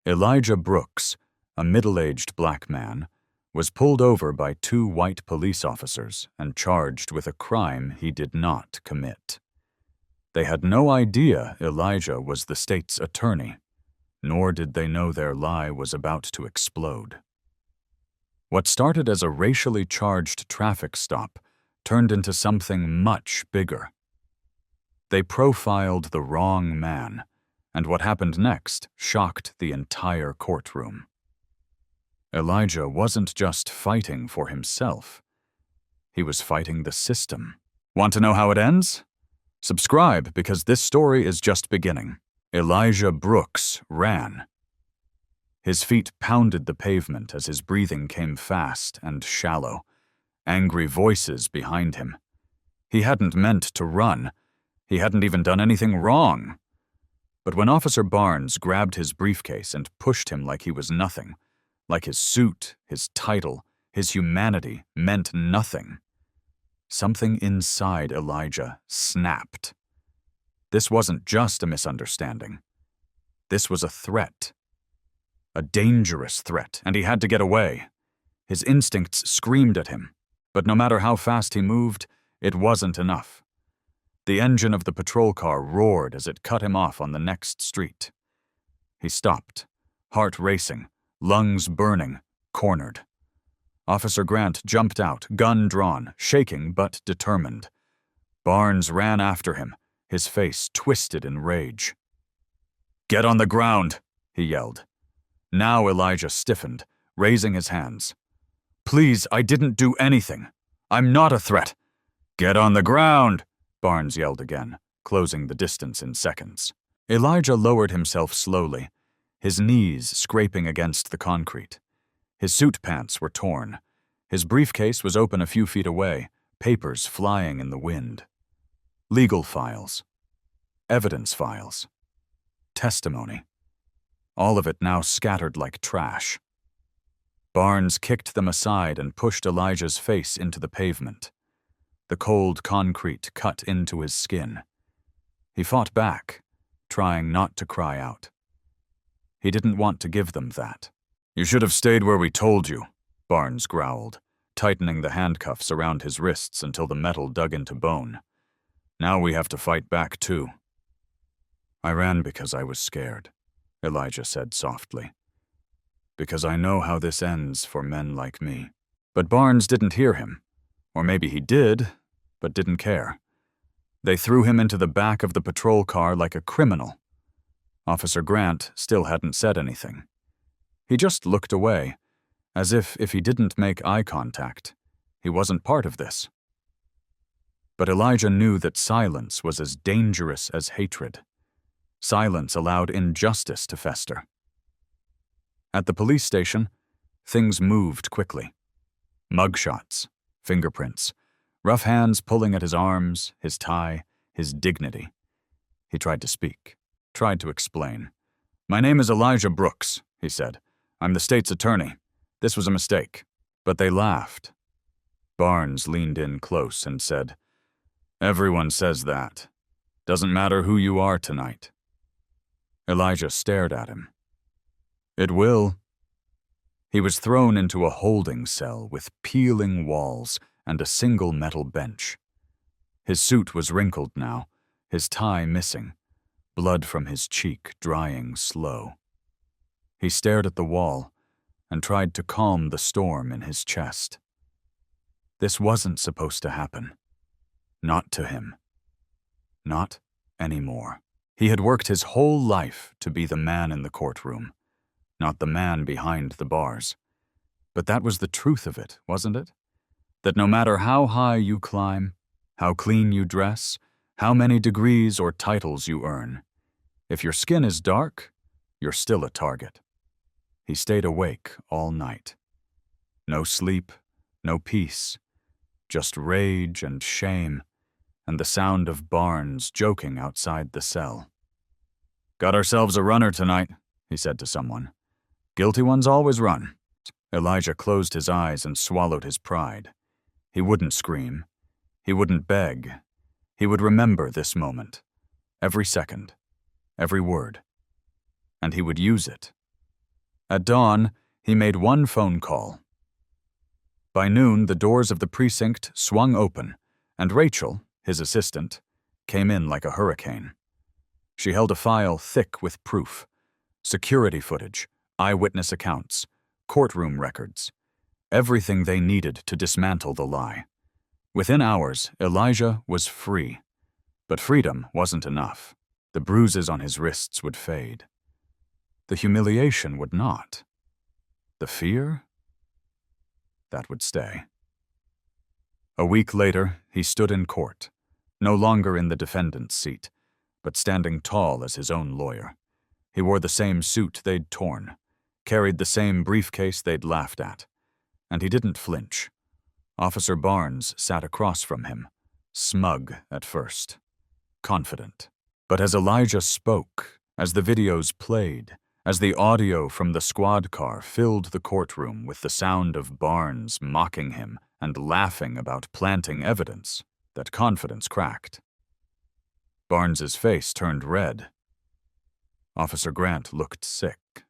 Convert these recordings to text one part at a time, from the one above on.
Elijah Brooks, a middle-aged black man, was pulled over by 2 white police officers and charged with a crime he did not commit. They had no idea Elijah was the state's attorney, nor did they know their lie was about to explode. What started as a racially charged traffic stop turned into something much bigger. They profiled the wrong man, and what happened next shocked the entire courtroom. Elijah wasn't just fighting for himself. He was fighting the system. Want to know how it ends? Subscribe, because this story is just beginning. Elijah Brooks ran. His feet pounded the pavement as his breathing came fast and shallow. Angry voices behind him. He hadn't meant to run. He hadn't even done anything wrong. But when Officer Barnes grabbed his briefcase and pushed him like he was nothing, like his suit, his title, his humanity meant nothing, something inside Elijah snapped. This wasn't just a misunderstanding. This was a threat. A dangerous threat, and he had to get away. His instincts screamed at him, but no matter how fast he moved, it wasn't enough. The engine of the patrol car roared as it cut him off on the next street. He stopped, heart racing, lungs burning, cornered. Officer Grant jumped out, gun drawn, shaking but determined. Barnes ran after him, his face twisted in rage. "Get on the ground," he yelled. Now Elijah stiffened, raising his hands. "Please, I didn't do anything. I'm not a threat." "Get on the ground," Barnes yelled again, closing the distance in seconds. Elijah lowered himself slowly, his knees scraping against the concrete. His suit pants were torn. His briefcase was open a few feet away, papers flying in the wind. Legal files. Evidence files. Testimony. All of it now scattered like trash. Barnes kicked them aside and pushed Elijah's face into the pavement. The cold concrete cut into his skin. He fought back, trying not to cry out. He didn't want to give them that. "You should have stayed where we told you," Barnes growled, tightening the handcuffs around his wrists until the metal dug into bone. "Now we have to fight back too." "I ran because I was scared," Elijah said softly. "Because I know how this ends for men like me." But Barnes didn't hear him. Or maybe he did, but didn't care. They threw him into the back of the patrol car like a criminal. Officer Grant still hadn't said anything. He just looked away, as if he didn't make eye contact, he wasn't part of this. But Elijah knew that silence was as dangerous as hatred. Silence allowed injustice to fester. At the police station, things moved quickly. Mugshots, fingerprints, rough hands pulling at his arms, his tie, his dignity. He tried to speak, tried to explain. "My name is Elijah Brooks," he said. "I'm the state's attorney. This was a mistake." But they laughed. Barnes leaned in close and said, "Everyone says that. Doesn't matter who you are tonight." Elijah stared at him. "It will." He was thrown into a holding cell with peeling walls and a single metal bench. His suit was wrinkled now, his tie missing, blood from his cheek drying slow. He stared at the wall and tried to calm the storm in his chest. This wasn't supposed to happen. Not to him. Not anymore. He had worked his whole life to be the man in the courtroom, not the man behind the bars. But that was the truth of it, wasn't it? That no matter how high you climb, how clean you dress, how many degrees or titles you earn, if your skin is dark, you're still a target. He stayed awake all night. No sleep, no peace, just rage and shame, and the sound of Barnes joking outside the cell. "Got ourselves a runner tonight," he said to someone. "Guilty ones always run." Elijah closed his eyes and swallowed his pride. He wouldn't scream. He wouldn't beg. He would remember this moment, every second, every word, and he would use it At dawn, he made one phone call. By noon, the doors of the precinct swung open, and Rachel, his assistant, came in like a hurricane. She held a file thick with proof: security footage, eyewitness accounts, courtroom records, everything they needed to dismantle the lie. Within hours, Elijah was free. But freedom wasn't enough. The bruises on his wrists would fade. The humiliation would not. The fear? That would stay. A week later, he stood in court, no longer in the defendant's seat, but standing tall as his own lawyer. He wore the same suit they'd torn, carried the same briefcase they'd laughed at, and he didn't flinch. Officer Barnes sat across from him, smug at first, confident. But as Elijah spoke, as the videos played, as the audio from the squad car filled the courtroom with the sound of Barnes mocking him and laughing about planting evidence, that confidence cracked. Barnes's face turned red. Officer Grant looked sick.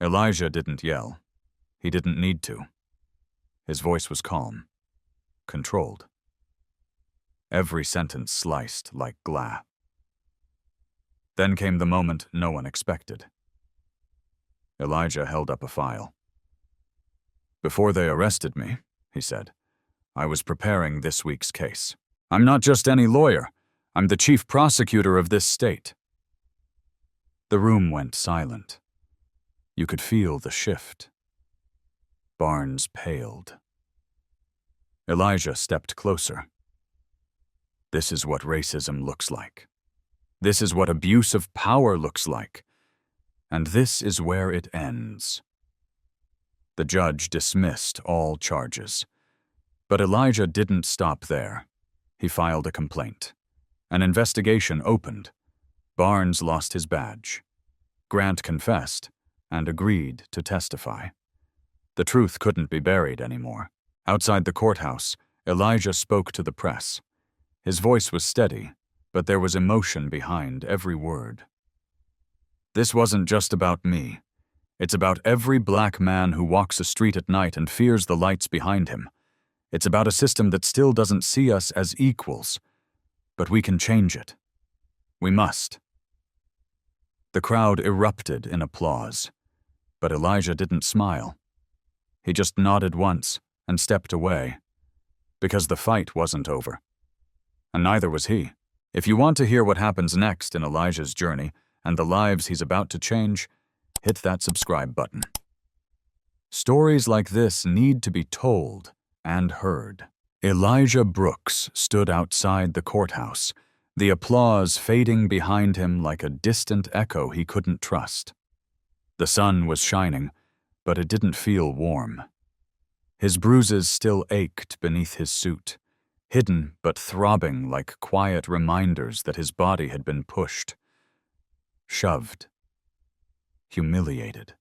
Elijah didn't yell. He didn't need to. His voice was calm, controlled. Every sentence sliced like glass. Then came the moment no one expected. Elijah held up a file. "Before they arrested me," he said, "I was preparing this week's case. I'm not just any lawyer. I'm the chief prosecutor of this state." The room went silent. You could feel the shift. Barnes paled. Elijah stepped closer. "This is what racism looks like. This is what abuse of power looks like. And this is where it ends." The judge dismissed all charges. But Elijah didn't stop there. He filed a complaint. An investigation opened. Barnes lost his badge. Grant confessed and agreed to testify. The truth couldn't be buried anymore. Outside the courthouse, Elijah spoke to the press. His voice was steady, but there was emotion behind every word. "This wasn't just about me. It's about every black man who walks a street at night and fears the lights behind him. It's about a system that still doesn't see us as equals. But we can change it. We must." The crowd erupted in applause, but Elijah didn't smile. He just nodded once and stepped away, because the fight wasn't over. And neither was he. If you want to hear what happens next in Elijah's journey and the lives he's about to change, hit that subscribe button. Stories like this need to be told and heard. Elijah Brooks stood outside the courthouse, the applause fading behind him like a distant echo he couldn't trust. The sun was shining, but it didn't feel warm. His bruises still ached beneath his suit, hidden but throbbing like quiet reminders that his body had been pushed, shoved, humiliated.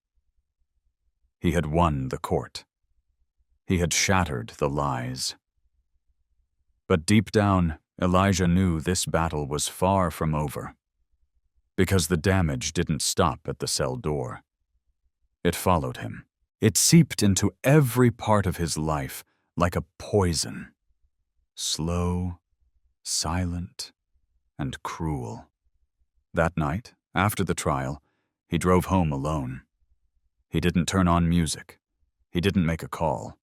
He had won the court. He had shattered the lies. But deep down, Elijah knew this battle was far from over, because the damage didn't stop at the cell door. It followed him. It seeped into every part of his life like a poison. Slow, silent, and cruel. That night, after the trial, he drove home alone. He didn't turn on music. He didn't make a call.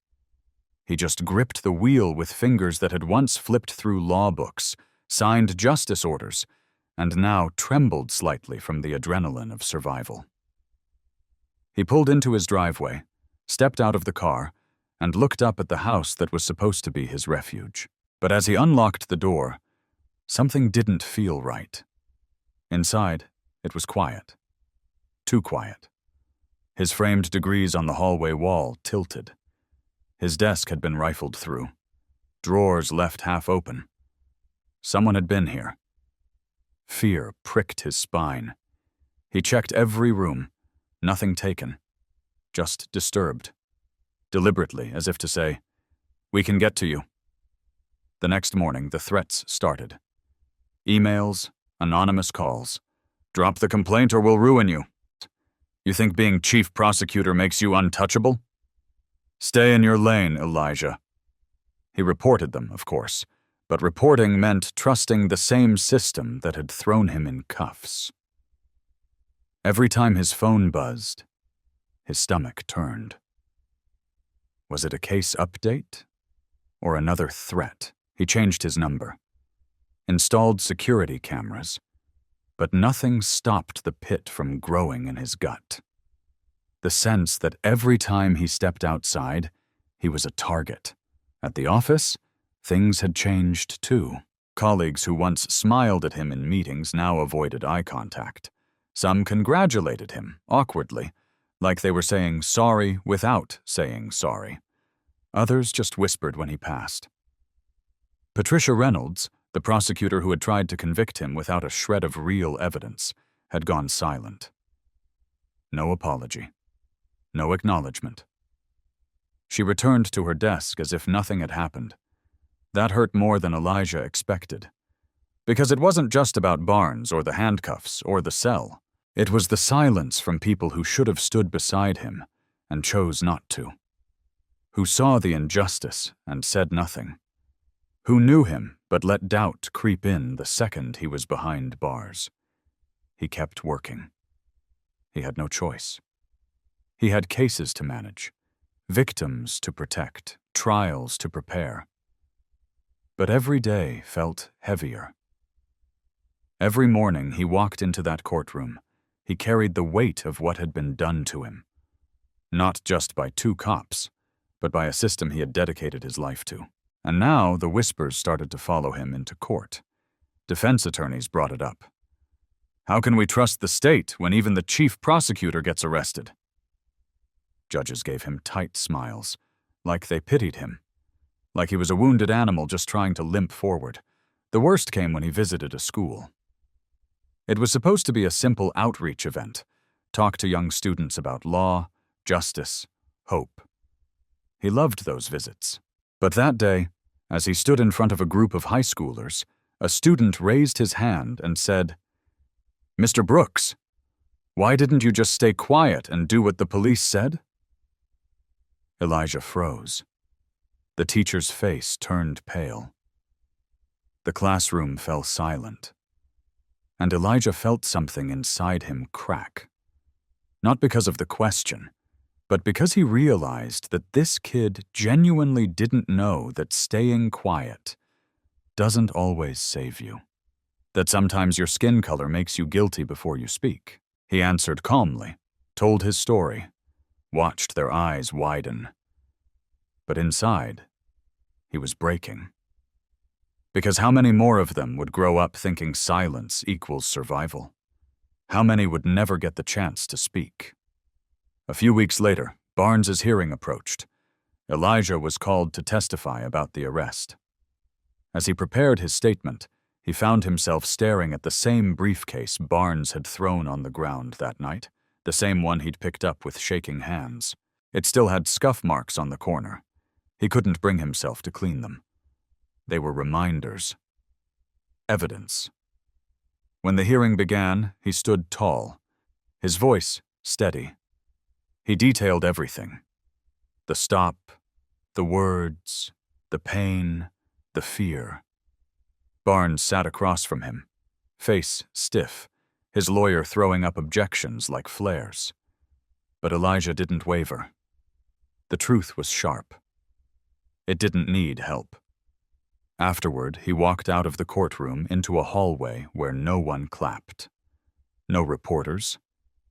He just gripped the wheel with fingers that had once flipped through law books, signed justice orders, and now trembled slightly from the adrenaline of survival. He pulled into his driveway, stepped out of the car, and looked up at the house that was supposed to be his refuge. But as he unlocked the door, something didn't feel right. Inside, it was quiet. Too quiet. His framed degrees on the hallway wall tilted. His desk had been rifled through, drawers left half open. Someone had been here. Fear pricked his spine. He checked every room, nothing taken, just disturbed, deliberately, as if to say, "We can get to you." The next morning, the threats started. Emails, anonymous calls. "Drop the complaint or we'll ruin you." You think being chief prosecutor makes you untouchable? Stay in your lane, Elijah. He reported them, of course, but reporting meant trusting the same system that had thrown him in cuffs. Every time his phone buzzed, his stomach turned. Was it a case update? Or another threat? He changed his number, installed security cameras, but nothing stopped the pit from growing in his gut. The sense that every time he stepped outside, he was a target. At the office, things had changed too. Colleagues who once smiled at him in meetings now avoided eye contact. Some congratulated him, awkwardly, like they were saying sorry without saying sorry. Others just whispered when he passed. Patricia Reynolds, the prosecutor who had tried to convict him without a shred of real evidence, had gone silent. No apology. No acknowledgement. She returned to her desk as if nothing had happened. That hurt more than Elijah expected. Because it wasn't just about Barnes or the handcuffs or the cell. It was the silence from people who should have stood beside him and chose not to. Who saw the injustice and said nothing. Who knew him but let doubt creep in the second he was behind bars. He kept working. He had no choice. He had cases to manage, victims to protect, trials to prepare. But every day felt heavier. Every morning he walked into that courtroom, he carried the weight of what had been done to him. Not just by two cops, but by a system he had dedicated his life to. And now the whispers started to follow him into court. Defense attorneys brought it up. How can we trust the state when even the chief prosecutor gets arrested? Judges gave him tight smiles, like they pitied him, like he was a wounded animal just trying to limp forward. The worst came when he visited a school. It was supposed to be a simple outreach event, talk to young students about law, justice, hope. He loved those visits. But that day, as he stood in front of a group of high schoolers, a student raised his hand and said, "Mr. Brooks, why didn't you just stay quiet and do what the police said?" Elijah froze. The teacher's face turned pale. The classroom fell silent. And Elijah felt something inside him crack. Not because of the question, but because he realized that this kid genuinely didn't know that staying quiet doesn't always save you. That sometimes your skin color makes you guilty before you speak. He answered calmly, told his story, watched their eyes widen. But inside, he was breaking. Because how many more of them would grow up thinking silence equals survival? How many would never get the chance to speak? A few weeks later, Barnes's hearing approached. Elijah was called to testify about the arrest. As he prepared his statement, he found himself staring at the same briefcase Barnes had thrown on the ground that night, the same one he'd picked up with shaking hands. It still had scuff marks on the corner. He couldn't bring himself to clean them. They were reminders. Evidence. When the hearing began, he stood tall, his voice steady. He detailed everything. The stop, the words, the pain, the fear. Barnes sat across from him, face stiff, his lawyer throwing up objections like flares. But Elijah didn't waver. The truth was sharp. It didn't need help. Afterward, he walked out of the courtroom into a hallway where no one clapped. No reporters,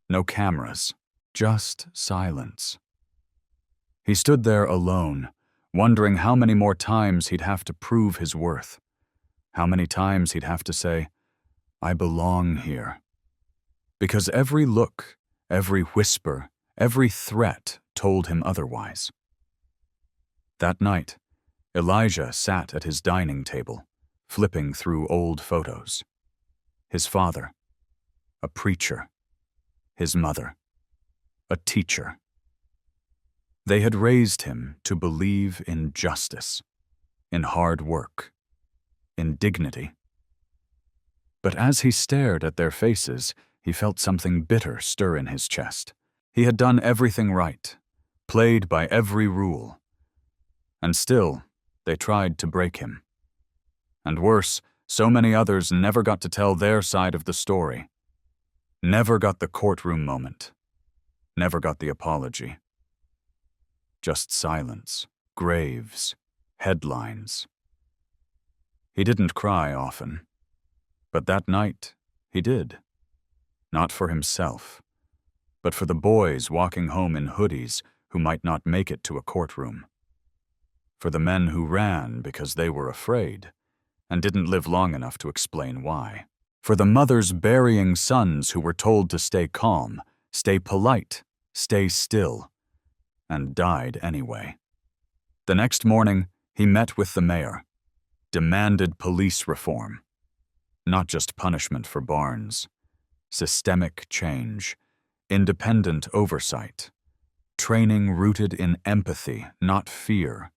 no cameras, just silence. He stood there alone, wondering how many more times he'd have to prove his worth. How many times he'd have to say, "I belong here." Because every look, every whisper, every threat told him otherwise. That night, Elijah sat at his dining table, flipping through old photos. His father, a preacher. His mother, a teacher. They had raised him to believe in justice, in hard work, in dignity. But as he stared at their faces, he felt something bitter stir in his chest, He had done everything right, played by every rule. And still, they tried to break him. And worse, so many others never got to tell their side of the story. Never got the courtroom moment. Never got the apology. Just silence, graves, headlines. He didn't cry often, but that night he did. Not for himself, but for the boys walking home in hoodies who might not make it to a courtroom. For the men who ran because they were afraid and didn't live long enough to explain why. For the mothers burying sons who were told to stay calm, stay polite, stay still, and died anyway. The next morning, he met with the mayor, demanded police reform. Not just punishment for Barnes, systemic change, independent oversight, training rooted in empathy, not fear,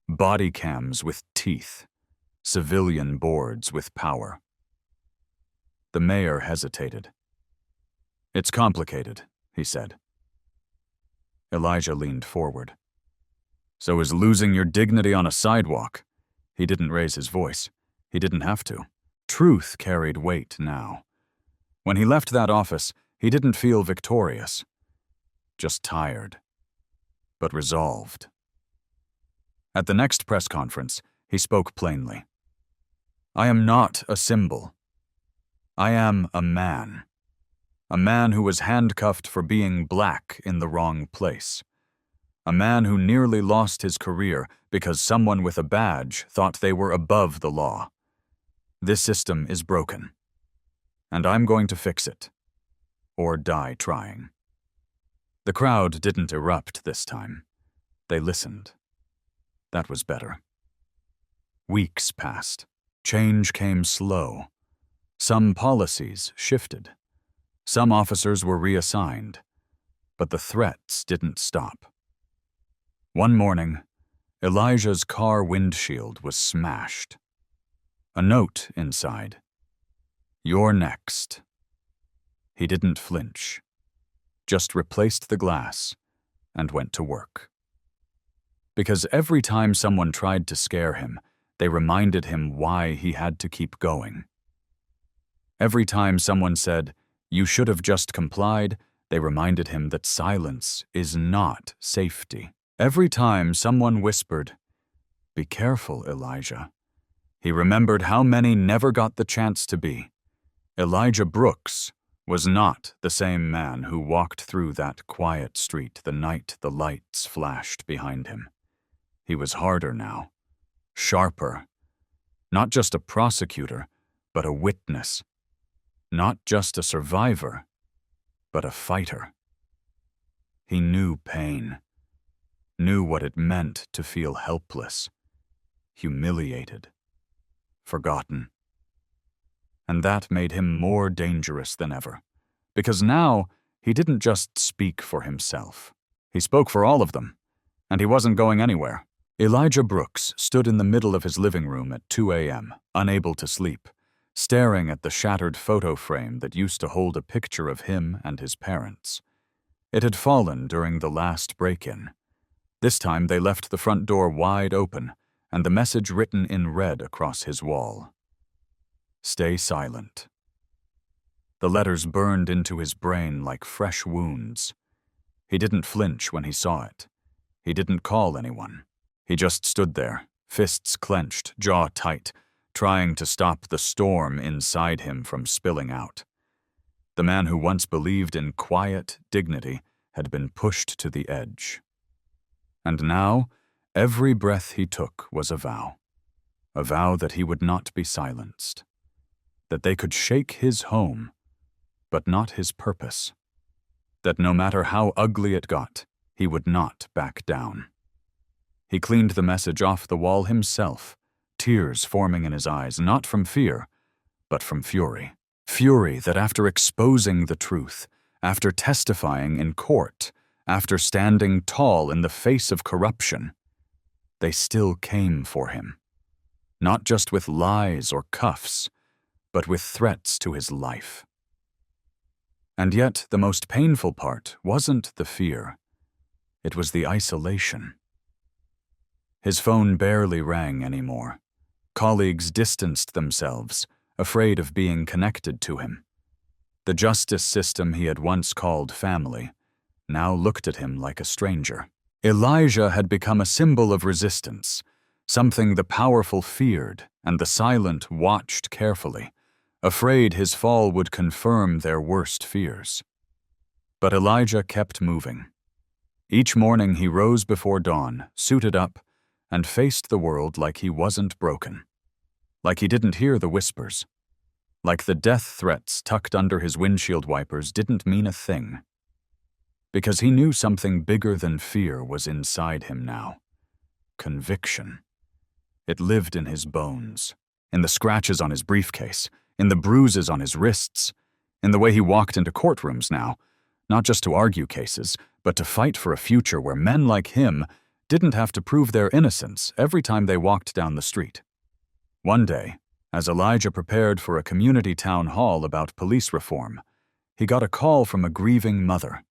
body cams with teeth, civilian boards with power. The mayor hesitated. "It's complicated," he said. Elijah leaned forward. "So is losing your dignity on a sidewalk?" He didn't raise his voice. He didn't have to. Truth carried weight now. When he left that office, he didn't feel victorious. Just tired. But resolved. At the next press conference, he spoke plainly. "I am not a symbol. I am a man. A man who was handcuffed for being black in the wrong place. A man who nearly lost his career because someone with a badge thought they were above the law. This system is broken. And I'm going to fix it. Or die trying." The crowd didn't erupt this time. They listened. That was better. Weeks passed. Change came slow. Some policies shifted. Some officers were reassigned. But the threats didn't stop. One morning, Elijah's car windshield was smashed. A note inside. "You're next." He didn't flinch. Just replaced the glass and went to work. Because every time someone tried to scare him, they reminded him why he had to keep going. Every time someone said, "You should have just complied," they reminded him that silence is not safety. Every time someone whispered, "Be careful, Elijah," he remembered how many never got the chance to be. Elijah Brooks was not the same man who walked through that quiet street the night the lights flashed behind him. He was harder now, sharper. Not just a prosecutor, but a witness. Not just a survivor, but a fighter. He knew pain, knew what it meant to feel helpless, humiliated, forgotten. And that made him more dangerous than ever, because now he didn't just speak for himself. He spoke for all of them, and he wasn't going anywhere. Elijah Brooks stood in the middle of his living room at 2 a.m., unable to sleep, staring at the shattered photo frame that used to hold a picture of him and his parents. It had fallen during the last break-in. This time they left the front door wide open, and the message written in red across his wall. "Stay silent." The letters burned into his brain like fresh wounds. He didn't flinch when he saw it. He didn't call anyone. He just stood there, fists clenched, jaw tight, trying to stop the storm inside him from spilling out. The man who once believed in quiet dignity had been pushed to the edge. And now, every breath he took was a vow that he would not be silenced, that they could shake his home, but not his purpose, that no matter how ugly it got, he would not back down. He cleaned the message off the wall himself, tears forming in his eyes, not from fear, but from fury. Fury that after exposing the truth, after testifying in court, after standing tall in the face of corruption, they still came for him. Not just with lies or cuffs, but with threats to his life. And yet, the most painful part wasn't the fear. It was the isolation. His phone barely rang anymore. Colleagues distanced themselves, afraid of being connected to him. The justice system he had once called family now looked at him like a stranger. Elijah had become a symbol of resistance, something the powerful feared and the silent watched carefully, afraid his fall would confirm their worst fears. But Elijah kept moving. Each morning he rose before dawn, suited up, and faced the world like he wasn't broken. Like he didn't hear the whispers. Like the death threats tucked under his windshield wipers didn't mean a thing. Because he knew something bigger than fear was inside him now. Conviction. It lived in his bones, in the scratches on his briefcase, in the bruises on his wrists, in the way he walked into courtrooms now, not just to argue cases, but to fight for a future where men like him didn't have to prove their innocence every time they walked down the street. One day, as Elijah prepared for a community town hall about police reform, he got a call from a grieving mother.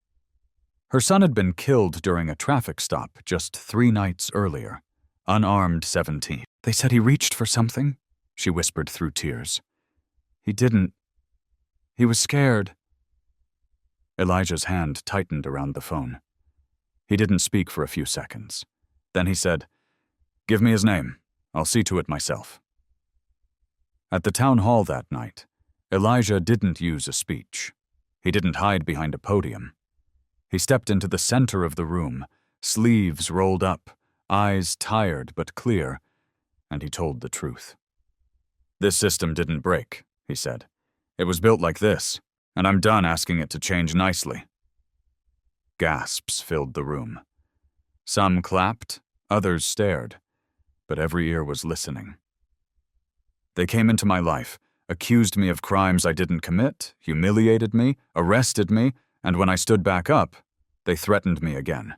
Her son had been killed during a traffic stop just 3 nights earlier, unarmed 17. "They said he reached for something," she whispered through tears. "He didn't. He was scared." Elijah's hand tightened around the phone. He didn't speak for a few seconds. Then he said, "Give me his name. I'll see to it myself." At the town hall that night, Elijah didn't use a speech. He didn't hide behind a podium. He stepped into the center of the room, sleeves rolled up, eyes tired but clear, and he told the truth. "This system didn't break," he said. "It was built like this, and I'm done asking it to change nicely." Gasps filled the room. Some clapped, others stared, but every ear was listening. "They came into my life, accused me of crimes I didn't commit, humiliated me, arrested me, and when I stood back up, they threatened me again.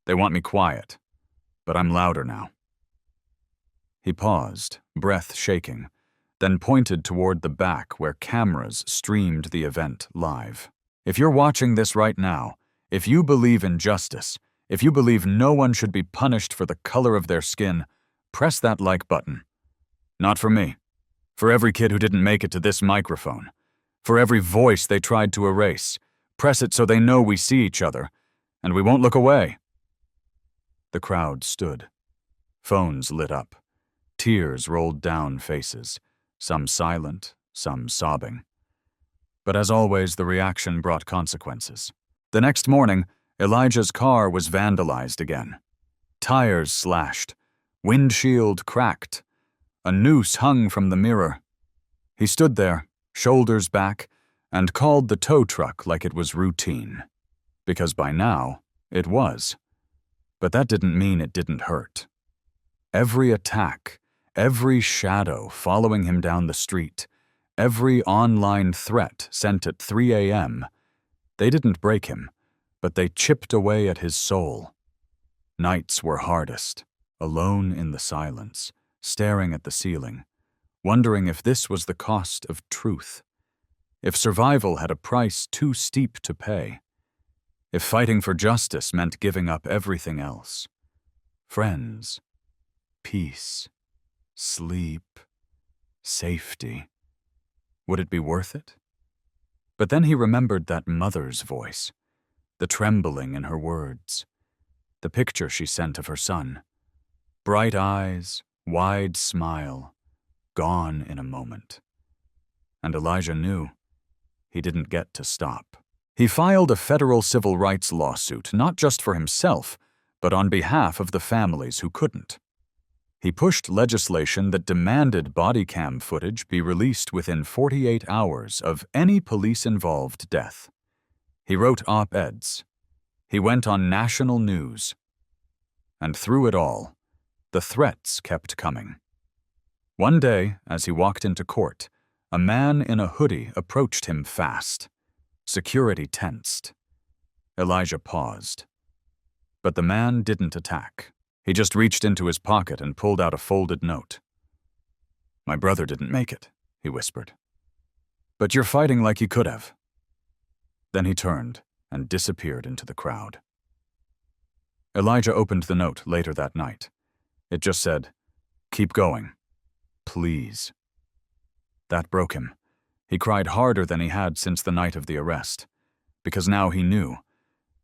They want me quiet, but I'm louder now." He paused, breath shaking, then pointed toward the back where cameras streamed the event live. "If you're watching this right now, if you believe in justice, if you believe no one should be punished for the color of their skin, press that like button. Not for me. For every kid who didn't make it to this microphone. For every voice they tried to erase. Press it so they know we see each other, and we won't look away." The crowd stood. Phones lit up. Tears rolled down faces, some silent, some sobbing. But as always, the reaction brought consequences. The next morning, Elijah's car was vandalized again. Tires slashed. Windshield cracked. A noose hung from the mirror. He stood there, shoulders back, and called the tow truck like it was routine. Because by now, it was. But that didn't mean it didn't hurt. Every attack, every shadow following him down the street, every online threat sent at 3 a.m., they didn't break him, but they chipped away at his soul. Nights were hardest, alone in the silence, staring at the ceiling, wondering if this was the cost of truth, if survival had a price too steep to pay, if fighting for justice meant giving up everything else. Friends, peace, sleep, safety. Would it be worth it? But then he remembered that mother's voice, the trembling in her words, the picture she sent of her son. Bright eyes, wide smile, gone in a moment. And Elijah knew he didn't get to stop. He filed a federal civil rights lawsuit, not just for himself, but on behalf of the families who couldn't. He pushed legislation that demanded body cam footage be released within 48 hours of any police-involved death. He wrote op-eds. He went on national news. And through it all, the threats kept coming. One day, as he walked into court, a man in a hoodie approached him fast. Security tensed. Elijah paused. But the man didn't attack. He just reached into his pocket and pulled out a folded note. "My brother didn't make it," he whispered. "But you're fighting like you could have." Then he turned and disappeared into the crowd. Elijah opened the note later that night. It just said, "Keep going. Please." That broke him. He cried harder than he had since the night of the arrest, because now he knew.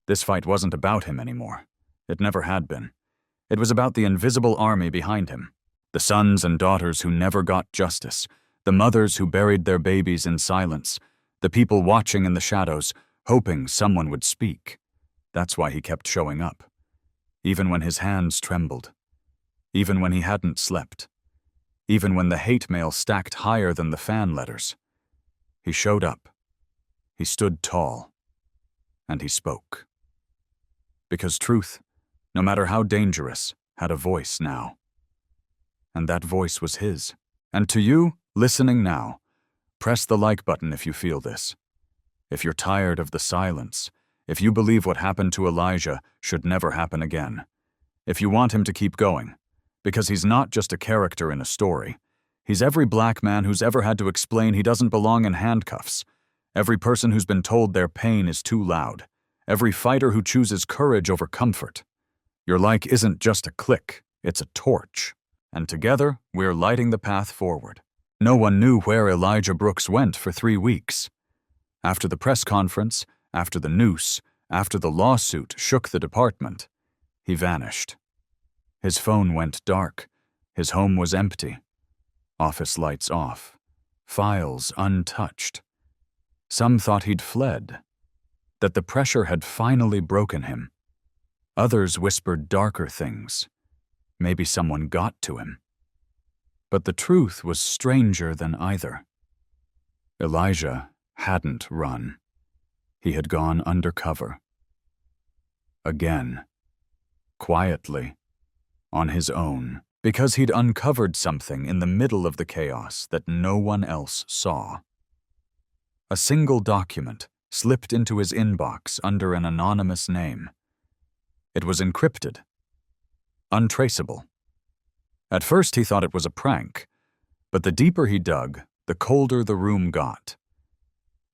This fight wasn't about him anymore. It never had been. It was about the invisible army behind him, the sons and daughters who never got justice, the mothers who buried their babies in silence, the people watching in the shadows, hoping someone would speak. That's why he kept showing up. Even when his hands trembled. Even when he hadn't slept. Even when the hate mail stacked higher than the fan letters. He showed up. He stood tall. And he spoke. Because truth, no matter how dangerous, had a voice now. And that voice was his. And to you, listening now, press the like button if you feel this. If you're tired of the silence, if you believe what happened to Elijah should never happen again, if you want him to keep going, because he's not just a character in a story. He's every black man who's ever had to explain he doesn't belong in handcuffs, every person who's been told their pain is too loud, every fighter who chooses courage over comfort. Your like isn't just a click, it's a torch. And together, we're lighting the path forward. No one knew where Elijah Brooks went for 3 weeks. After the press conference, after the noose, after the lawsuit shook the department, he vanished. His phone went dark. His home was empty. Office lights off. Files untouched. Some thought he'd fled, that the pressure had finally broken him. Others whispered darker things. Maybe someone got to him. But the truth was stranger than either. Elijah hadn't run. He had gone undercover. Again. Quietly. On his own. Because he'd uncovered something in the middle of the chaos that no one else saw. A single document slipped into his inbox under an anonymous name. It was encrypted. Untraceable. At first he thought it was a prank, but the deeper he dug, the colder the room got.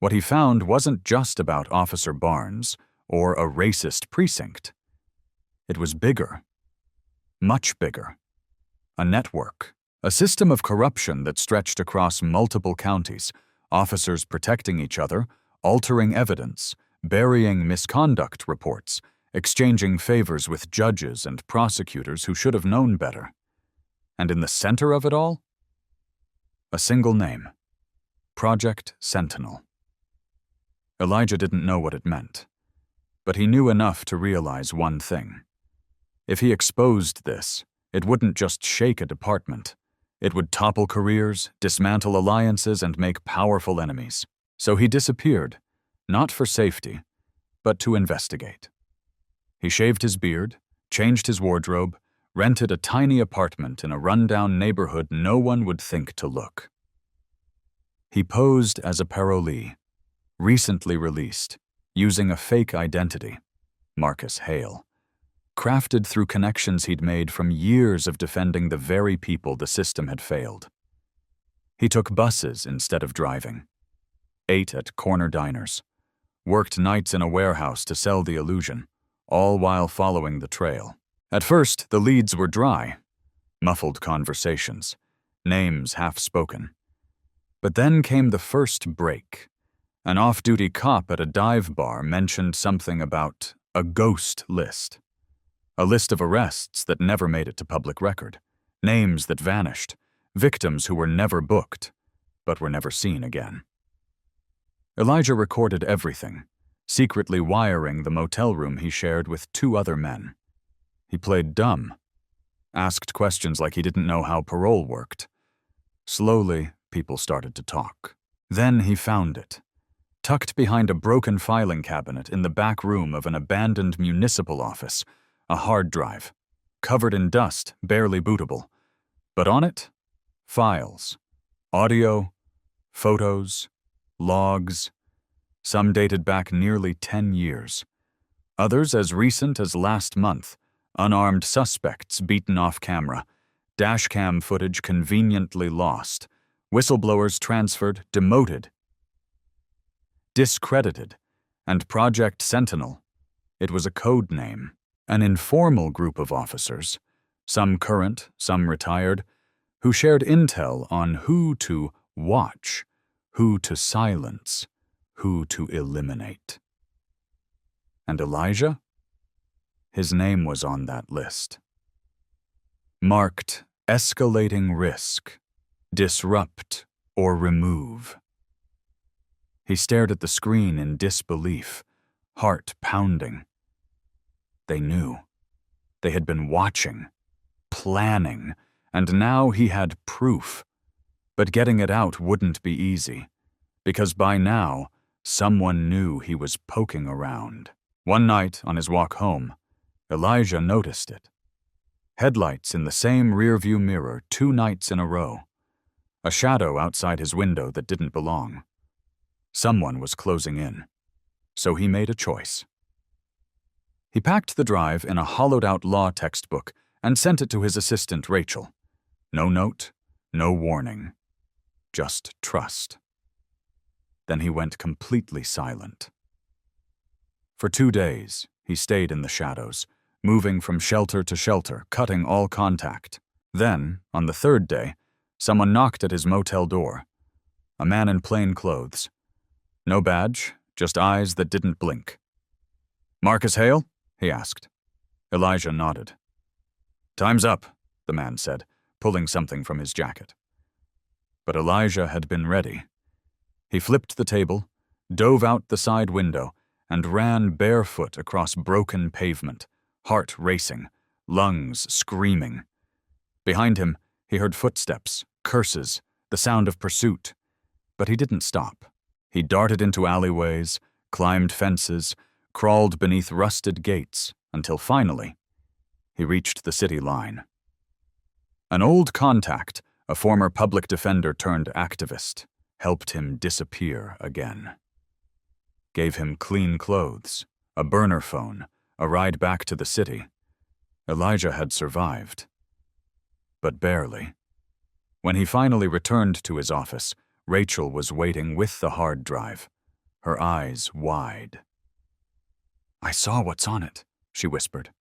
What he found wasn't just about Officer Barnes or a racist precinct. It was bigger. Much bigger. A network. A system of corruption that stretched across multiple counties, officers protecting each other, altering evidence, burying misconduct reports, exchanging favors with judges and prosecutors who should have known better. And in the center of it all? A single name. Project Sentinel. Elijah didn't know what it meant, but he knew enough to realize one thing. If he exposed this, it wouldn't just shake a department. It would topple careers, dismantle alliances, and make powerful enemies. So he disappeared, not for safety, but to investigate. He shaved his beard, changed his wardrobe, rented a tiny apartment in a rundown neighborhood no one would think to look. He posed as a parolee, recently released, using a fake identity, Marcus Hale, crafted through connections he'd made from years of defending the very people the system had failed. He took buses instead of driving, ate at corner diners, worked nights in a warehouse to sell the illusion, all while following the trail. At first, the leads were dry, muffled conversations, names half-spoken. But then came the first break. An off-duty cop at a dive bar mentioned something about a ghost list. A list of arrests that never made it to public record, names that vanished, victims who were never booked, but were never seen again. Elijah recorded everything, secretly wiring the motel room he shared with 2 other men. He played dumb, asked questions like he didn't know how parole worked. Slowly, people started to talk. Then he found it. Tucked behind a broken filing cabinet in the back room of an abandoned municipal office, a hard drive, covered in dust, barely bootable. But on it, files, audio, photos, logs. Some dated back nearly 10 years. Others as recent as last month, unarmed suspects beaten off camera, dashcam footage conveniently lost, whistleblowers transferred, demoted, discredited, And Project Sentinel, it was a code name, an informal group of officers, some current, some retired, who shared intel on who to watch, who to silence, who to eliminate. And Elijah? His name was on that list. Marked escalating risk, disrupt or remove. He stared at the screen in disbelief, heart pounding. They knew. They had been watching, planning, and now he had proof. But getting it out wouldn't be easy, because by now, someone knew he was poking around. One night, on his walk home, Elijah noticed it. Headlights in the same rearview mirror 2 nights in a row. A shadow outside his window that didn't belong. Someone was closing in, so he made a choice. He packed the drive in a hollowed-out law textbook and sent it to his assistant, Rachel. No note, no warning, just trust. Then he went completely silent. For 2 days, he stayed in the shadows, moving from shelter to shelter, cutting all contact. Then, on the 3rd day, someone knocked at his motel door. A man in plain clothes. No badge, just eyes that didn't blink. "Marcus Hale?" he asked. Elijah nodded. "Time's up," the man said, pulling something from his jacket. But Elijah had been ready. He flipped the table, dove out the side window, and ran barefoot across broken pavement, heart racing, lungs screaming. Behind him, he heard footsteps, curses, the sound of pursuit. But he didn't stop. He darted into alleyways, climbed fences, crawled beneath rusted gates, until finally, he reached the city line. An old contact, a former public defender turned activist, helped him disappear again. Gave him clean clothes, a burner phone, a ride back to the city. Elijah had survived. But barely. When he finally returned to his office, Rachel was waiting with the hard drive, her eyes wide. "I saw what's on it," she whispered.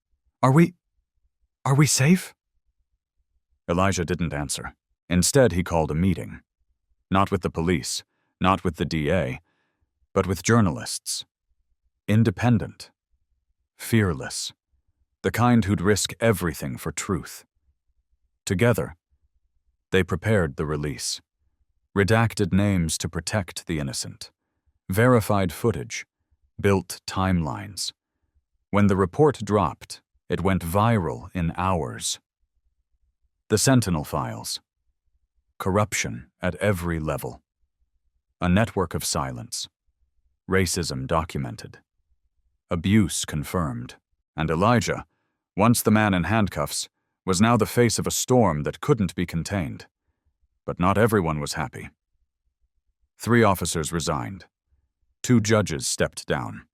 Are we safe?" Elijah didn't answer. Instead, he called a meeting. Not with the police, not with the DA, but with journalists. Independent. Fearless. The kind who'd risk everything for truth. Together, they prepared the release. Redacted names to protect the innocent. Verified footage. Built timelines. When the report dropped, it went viral in hours. The Sentinel files. Corruption at every level. A network of silence. Racism documented. Abuse confirmed. And Elijah, once the man in handcuffs, was now the face of a storm that couldn't be contained. But not everyone was happy. 3 officers resigned. 2 judges stepped down.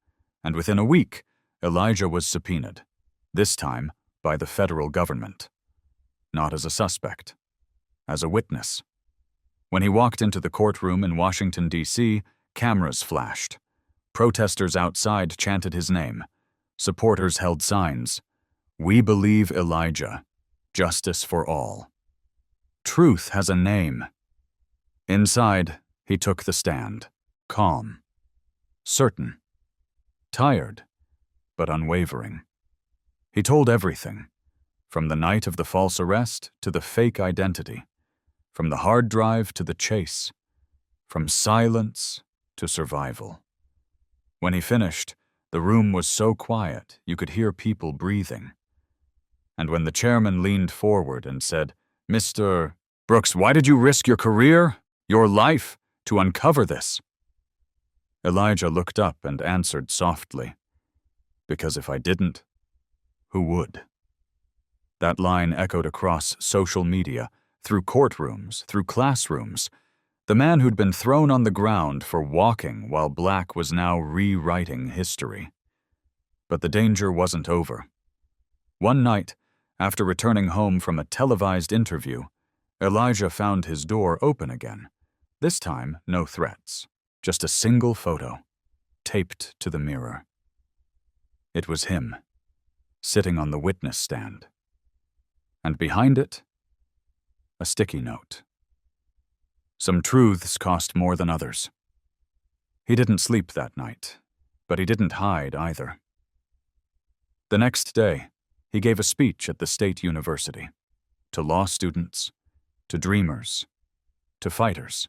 And within a week, Elijah was subpoenaed, this time by the federal government. Not as a suspect, as a witness. When he walked into the courtroom in Washington, D.C., cameras flashed. Protesters outside chanted his name. Supporters held signs. "We believe Elijah. Justice for all." Truth has a name. Inside, he took the stand, calm, certain, tired, but unwavering. He told everything, from the night of the false arrest to the fake identity, from the hard drive to the chase, from silence to survival. When he finished, the room was so quiet you could hear people breathing. And when the chairman leaned forward and said, "Mr. Brooks, why did you risk your career, your life, to uncover this?" Elijah looked up and answered softly, "Because if I didn't, who would?" That line echoed across social media, through courtrooms, through classrooms. The man who'd been thrown on the ground for walking while black was now rewriting history. But the danger wasn't over. One night, after returning home from a televised interview, Elijah found his door open again. This time, no threats, just a single photo. taped to the mirror. It was him, sitting on the witness stand. And behind it, a sticky note. Some truths cost more than others. He didn't sleep that night, but he didn't hide either. The next day, he gave a speech at the state university, to law students, to dreamers, to fighters.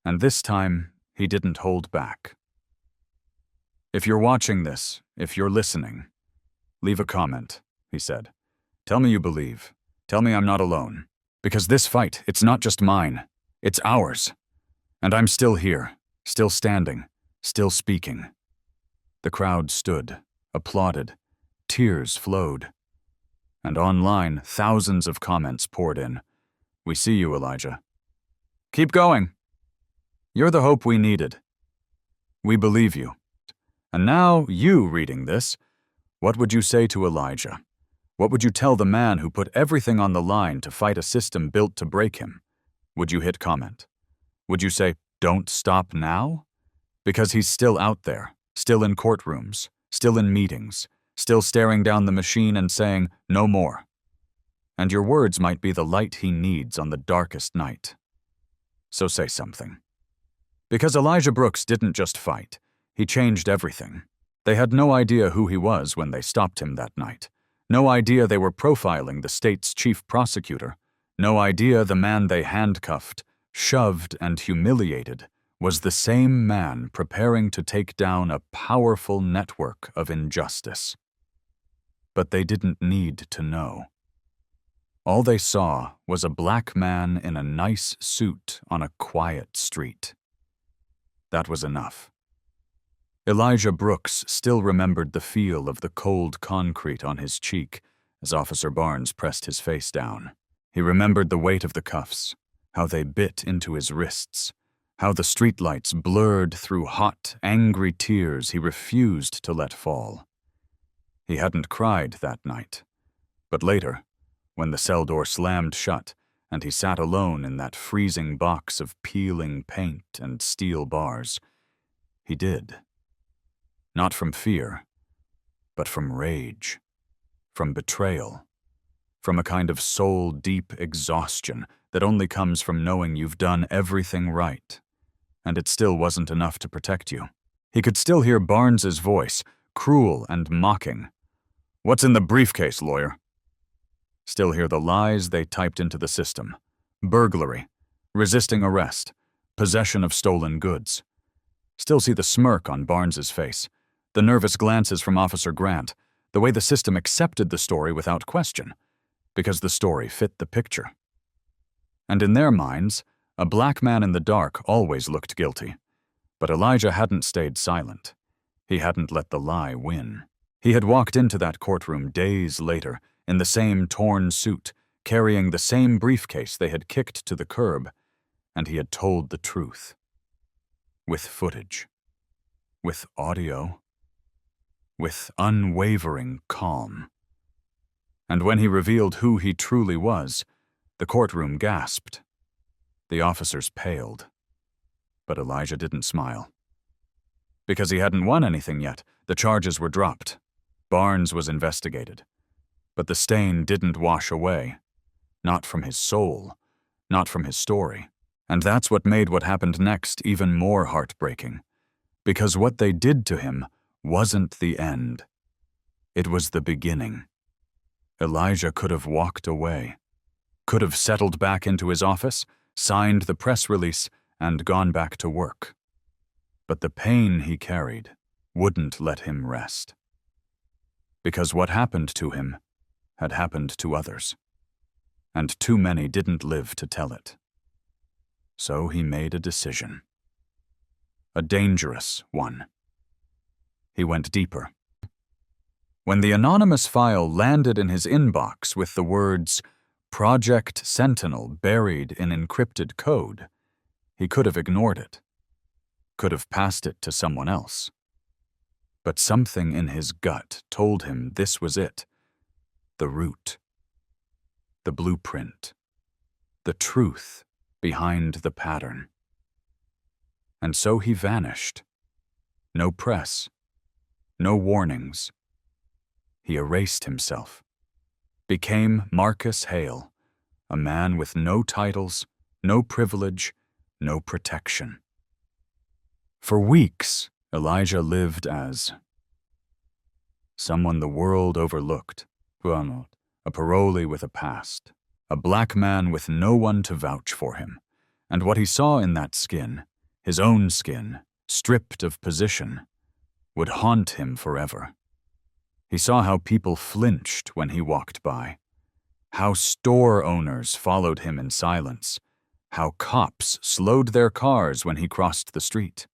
And this time, he didn't hold back. If you're watching this, if you're listening, leave a comment, he said. Tell me you believe. Tell me I'm not alone. Because this fight, it's not just mine. It's ours. And I'm still here, still standing, still speaking. The crowd stood, applauded, tears flowed. And online, thousands of comments poured in. We see you, Elijah. Keep going. You're the hope we needed. We believe you. And now, you reading this, what would you say to Elijah? What would you tell the man who put everything on the line to fight a system built to break him? Would you hit comment? Would you say, don't stop now? Because he's still out there, still in courtrooms, still in meetings, still staring down the machine and saying, no more. And your words might be the light he needs on the darkest night. So say something. Because Elijah Brooks didn't just fight, he changed everything. They had no idea who he was when they stopped him that night. No idea they were profiling the state's chief prosecutor. No idea the man they handcuffed, shoved, and humiliated was the same man preparing to take down a powerful network of injustice. But they didn't need to know. All they saw was a black man in a nice suit on a quiet street. That was enough. Elijah Brooks still remembered the feel of the cold concrete on his cheek as Officer Barnes pressed his face down. He remembered the weight of the cuffs, how they bit into his wrists, how the streetlights blurred through hot, angry tears he refused to let fall. He hadn't cried that night, but later, when the cell door slammed shut and he sat alone in that freezing box of peeling paint and steel bars, he did. Not from fear, but from rage, from betrayal, from a kind of soul-deep exhaustion that only comes from knowing you've done everything right, and it still wasn't enough to protect you. He could still hear Barnes's voice, cruel and mocking. What's in the briefcase, lawyer? Still hear the lies they typed into the system. Burglary, resisting arrest, possession of stolen goods. Still see the smirk on Barnes's face, the nervous glances from Officer Grant, the way the system accepted the story without question, because the story fit the picture. And in their minds, a black man in the dark always looked guilty. But Elijah hadn't stayed silent. He hadn't let the lie win. He had walked into that courtroom days later, in the same torn suit, carrying the same briefcase they had kicked to the curb, and he had told the truth. With footage. With audio. With unwavering calm. And when he revealed who he truly was, the courtroom gasped. The officers paled. But Elijah didn't smile. Because he hadn't won anything yet, the charges were dropped. Barnes was investigated. But the stain didn't wash away. Not from his soul. Not from his story. And that's what made what happened next even more heartbreaking. Because what they did to him wasn't the end. It was the beginning. Elijah could have walked away. Could have settled back into his office, signed the press release, and gone back to work. But the pain he carried wouldn't let him rest. Because what happened to him had happened to others, and too many didn't live to tell it. So he made a decision. A dangerous one. He went deeper. When the anonymous file landed in his inbox with the words, Project Sentinel buried in encrypted code, he could have ignored it. Could have passed it to someone else. But something in his gut told him this was it. The root. The blueprint. The truth behind the pattern. And so he vanished. No press. No warnings. He erased himself. Became Marcus Hale, a man with no titles, no privilege, no protection. For weeks, Elijah lived as someone the world overlooked, a parolee with a past, a black man with no one to vouch for him, and what he saw in that skin, his own skin, stripped of position, would haunt him forever. He saw how people flinched when he walked by, how store owners followed him in silence, how cops slowed their cars when he crossed the street,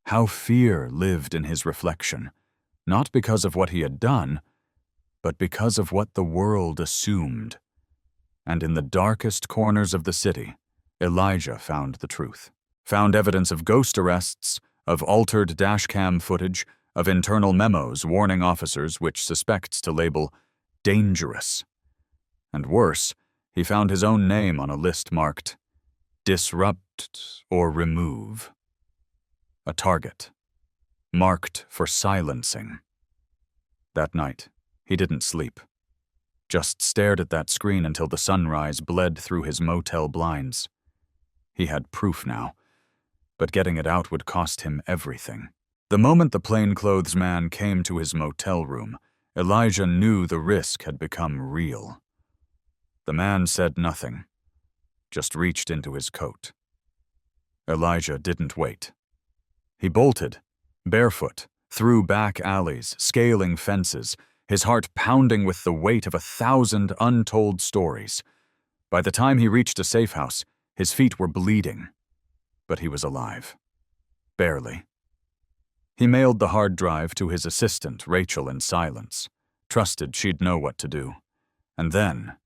how fear lived in his reflection, not because of what he had done, but because of what the world assumed. And in the darkest corners of the city, Elijah found the truth, found evidence of ghost arrests, of altered dashcam footage, of internal memos warning officers which suspects to label dangerous. And worse, he found his own name on a list marked disrupt or remove. A target, marked for silencing. That night, he didn't sleep, just stared at that screen until the sunrise bled through his motel blinds. He had proof now, but getting it out would cost him everything. The moment the plainclothes man came to his motel room, Elijah knew the risk had become real. The man said nothing, just reached into his coat. Elijah didn't wait. He bolted, barefoot, through back alleys, scaling fences, his heart pounding with the weight of 1,000 untold stories. By the time he reached a safe house, his feet were bleeding, but he was alive. Barely. He mailed the hard drive to his assistant, Rachel, in silence, trusted she'd know what to do. And then,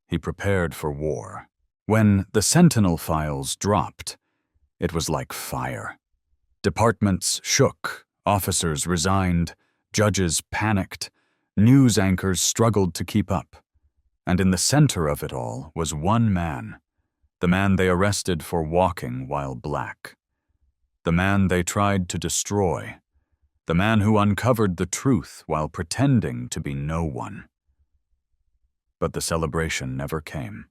he prepared for war. When the Sentinel files dropped, it was like fire. Departments shook, officers resigned, judges panicked, news anchors struggled to keep up. And in the center of it all was one man, the man they arrested for walking while black. The man they tried to destroy. The man who uncovered the truth while pretending to be no one. But the celebration never came.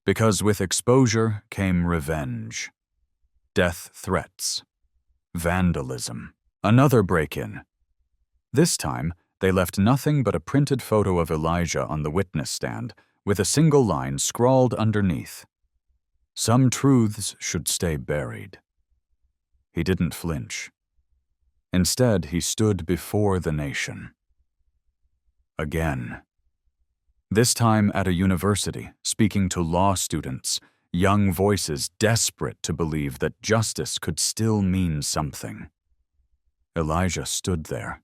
Because with exposure came revenge. Death threats. Vandalism. Another break-in. This time, they left nothing but a printed photo of Elijah on the witness stand with a single line scrawled underneath. Some truths should stay buried. He didn't flinch. Instead, he stood before the nation. Again. This time at a university, speaking to law students, young voices desperate to believe that justice could still mean something. Elijah stood there.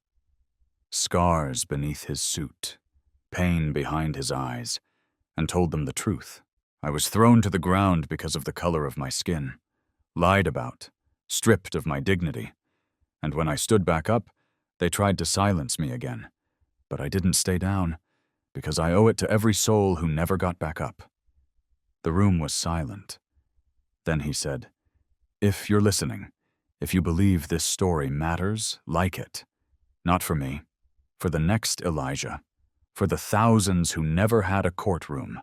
Scars beneath his suit, pain behind his eyes, and told them the truth. I was thrown to the ground because of the color of my skin, lied about, stripped of my dignity, and when I stood back up, they tried to silence me again. But I didn't stay down, because I owe it to every soul who never got back up. The room was silent. Then he said, "If you're listening, if you believe this story matters, like it. Not for me, for the next Elijah, for the thousands who never had a courtroom,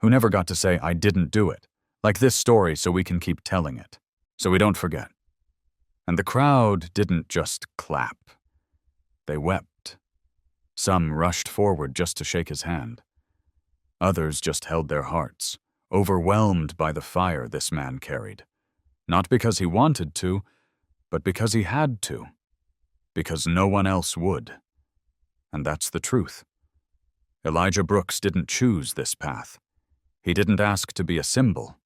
who never got to say, 'I didn't do it,' like this story so we can keep telling it, so we don't forget." And the crowd didn't just clap. They wept. Some rushed forward just to shake his hand. Others just held their hearts, overwhelmed by the fire this man carried. Not because he wanted to, but because he had to. Because no one else would. And that's the truth. Elijah Brooks didn't choose this path. He didn't ask to be a symbol.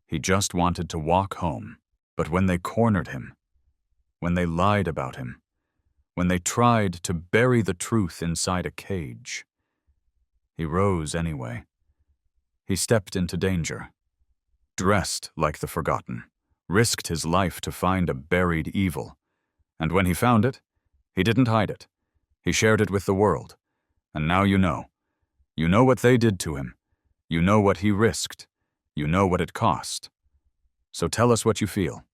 He just wanted to walk home. But when they cornered him, when they lied about him, when they tried to bury the truth inside a cage, he rose anyway. He stepped into danger, dressed like the forgotten, risked his life to find a buried evil. And when he found it, he didn't hide it. He shared it with the world. And now you know. You know what they did to him. You know what he risked. You know what it cost. So tell us what you feel.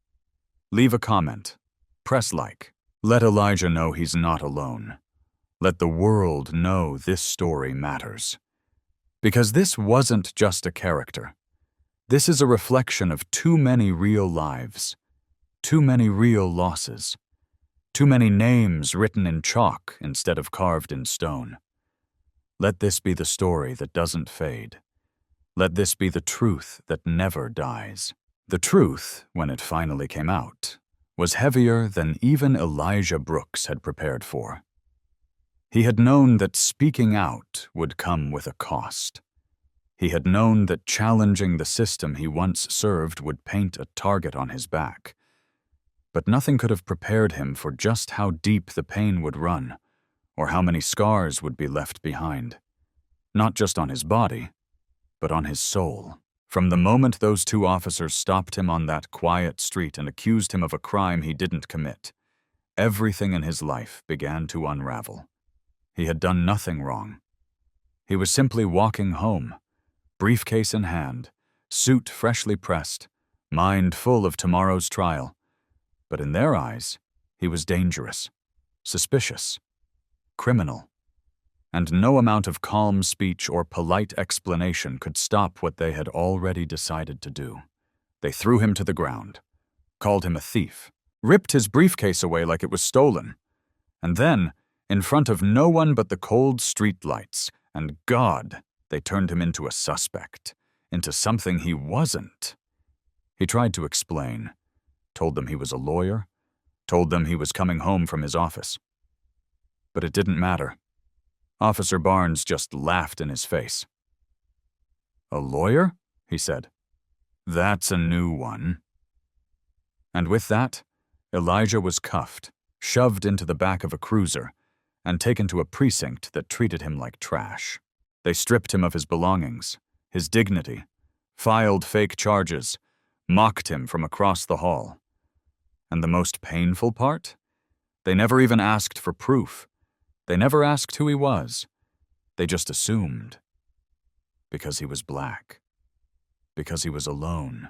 Leave a comment. Press like. Let Elijah know he's not alone. Let the world know this story matters. Because this wasn't just a character. This is a reflection of too many real lives, too many real losses, too many names written in chalk instead of carved in stone. Let this be the story that doesn't fade. Let this be the truth that never dies. The truth, when it finally came out, was heavier than even Elijah Brooks had prepared for. He had known that speaking out would come with a cost. He had known that challenging the system he once served would paint a target on his back. But nothing could have prepared him for just how deep the pain would run, or how many scars would be left behind. Not just on his body, but on his soul. From the moment those two officers stopped him on that quiet street and accused him of a crime he didn't commit, everything in his life began to unravel. He had done nothing wrong. He was simply walking home, briefcase in hand, suit freshly pressed, mind full of tomorrow's trial. But in their eyes, he was dangerous, suspicious, criminal. And no amount of calm speech or polite explanation could stop what they had already decided to do. They threw him to the ground, called him a thief, ripped his briefcase away like it was stolen, and then, in front of no one but the cold streetlights and God, they turned him into a suspect, into something he wasn't. He tried to explain, told them he was a lawyer, told them he was coming home from his office. But it didn't matter. Officer Barnes just laughed in his face. "A lawyer?" he said. "That's a new one." And with that, Elijah was cuffed, shoved into the back of a cruiser, and taken to a precinct that treated him like trash. They stripped him of his belongings, his dignity, filed fake charges, mocked him from across the hall. And the most painful part? They never even asked for proof. They never asked who he was. They just assumed. Because he was black. Because he was alone.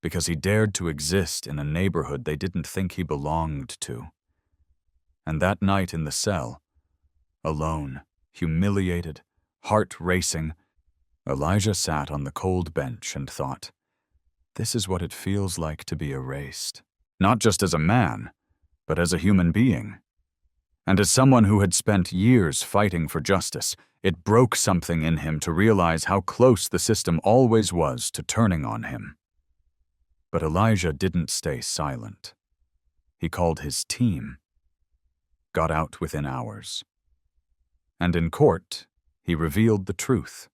Because he dared to exist in a neighborhood they didn't think he belonged to. And that night in the cell, alone, humiliated, heart racing, Elijah sat on the cold bench and thought, this is what it feels like to be erased. Not just as a man, but as a human being. And as someone who had spent years fighting for justice, it broke something in him to realize how close the system always was to turning on him. But Elijah didn't stay silent. He called his team. Got out within hours. And in court, he revealed the truth.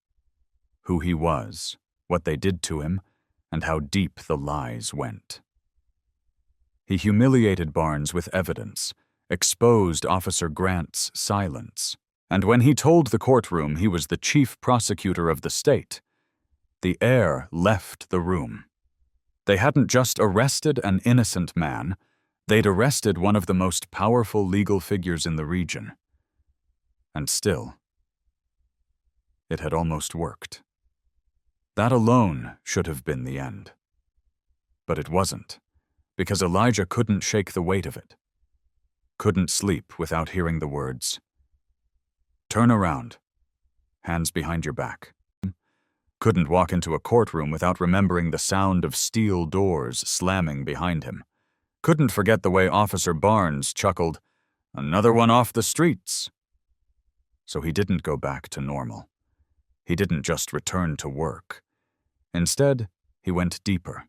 Who he was, what they did to him, and how deep the lies went. He humiliated Barnes with evidence, exposed Officer Grant's silence, and when he told the courtroom he was the chief prosecutor of the state, the air left the room. They hadn't just arrested an innocent man, they'd arrested one of the most powerful legal figures in the region. And still, it had almost worked. That alone should have been the end. But it wasn't, because Elijah couldn't shake the weight of it. Couldn't sleep without hearing the words, "Turn around, hands behind your back." Couldn't walk into a courtroom without remembering the sound of steel doors slamming behind him. Couldn't forget the way Officer Barnes chuckled, "Another one off the streets." So he didn't go back to normal. He didn't just return to work. Instead, he went deeper.